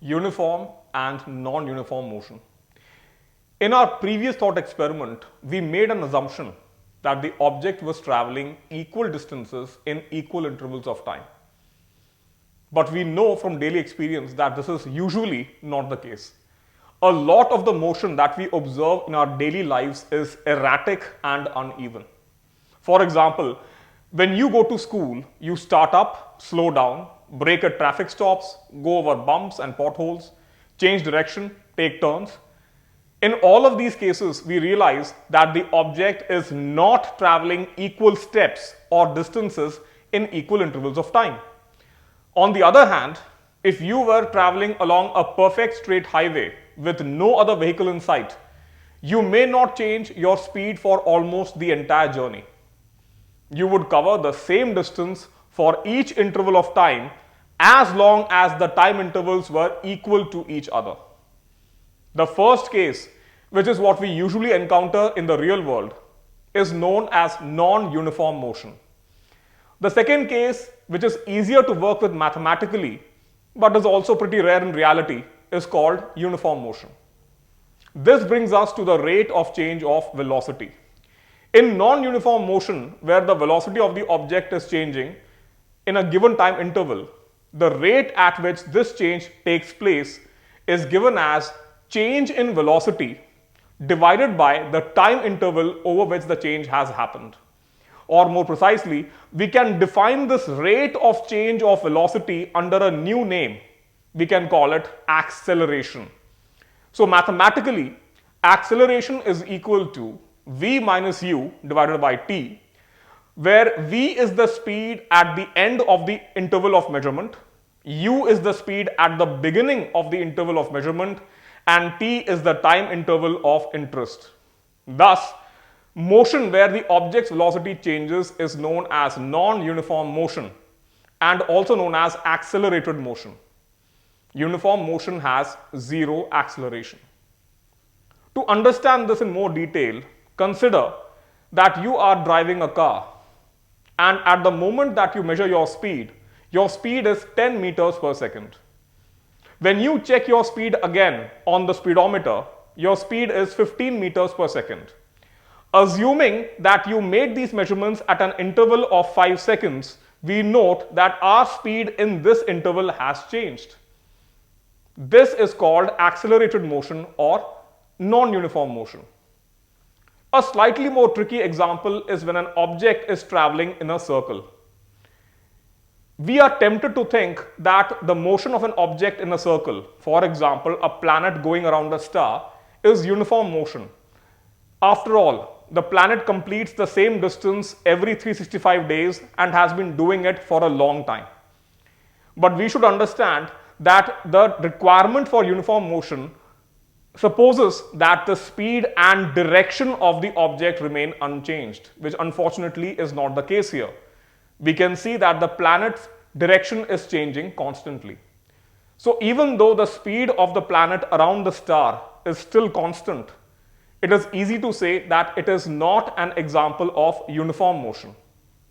Uniform and non-uniform motion. In our previous thought experiment, we made an assumption that the object was traveling equal distances in equal intervals of time. But we know from daily experience that this is usually not the case. A lot of the motion that we observe in our daily lives is erratic and uneven. For example, when you go to school, you start up, slow down, brake at traffic stops, go over bumps and potholes, change direction, take turns. In all of these cases, we realize that the object is not traveling equal steps or distances in equal intervals of time. On the other hand, if you were traveling along a perfect straight highway with no other vehicle in sight, you may not change your speed for almost the entire journey. You would cover the same distance for each interval of time as long as the time intervals were equal to each other. The first case, which is what we usually encounter in the real world, is known as non-uniform motion. The second case, which is easier to work with mathematically, but is also pretty rare in reality, is called uniform motion. This brings us to the rate of change of velocity. In non-uniform motion, where the velocity of the object is changing in a given time interval, the rate at which this change takes place is given as change in velocity divided by the time interval over which the change has happened. Or more precisely, we can define this rate of change of velocity under a new name. We can call it acceleration. So mathematically, acceleration is equal to v minus u divided by t, where v is the speed at the end of the interval of measurement, u is the speed at the beginning of the interval of measurement, and t is the time interval of interest. Thus, motion where the object's velocity changes is known as non-uniform motion and also known as accelerated motion. Uniform motion has zero acceleration. To understand this in more detail, consider that you are driving a car, and at the moment that you measure your speed is 10 meters per second. When you check your speed again on the speedometer, your speed is 15 meters per second. Assuming that you made these measurements at an interval of 5 seconds, we note that our speed in this interval has changed. This is called accelerated motion or non-uniform motion. A slightly more tricky example is when an object is traveling in a circle. We are tempted to think that the motion of an object in a circle, for example, a planet going around a star, is uniform motion. After all, the planet completes the same distance every 365 days and has been doing it for a long time. But we should understand that the requirement for uniform motion supposes that the speed and direction of the object remain unchanged, which unfortunately is not the case here. We can see that the planet's direction is changing constantly. So even though the speed of the planet around the star is still constant, it is easy to say that it is not an example of uniform motion.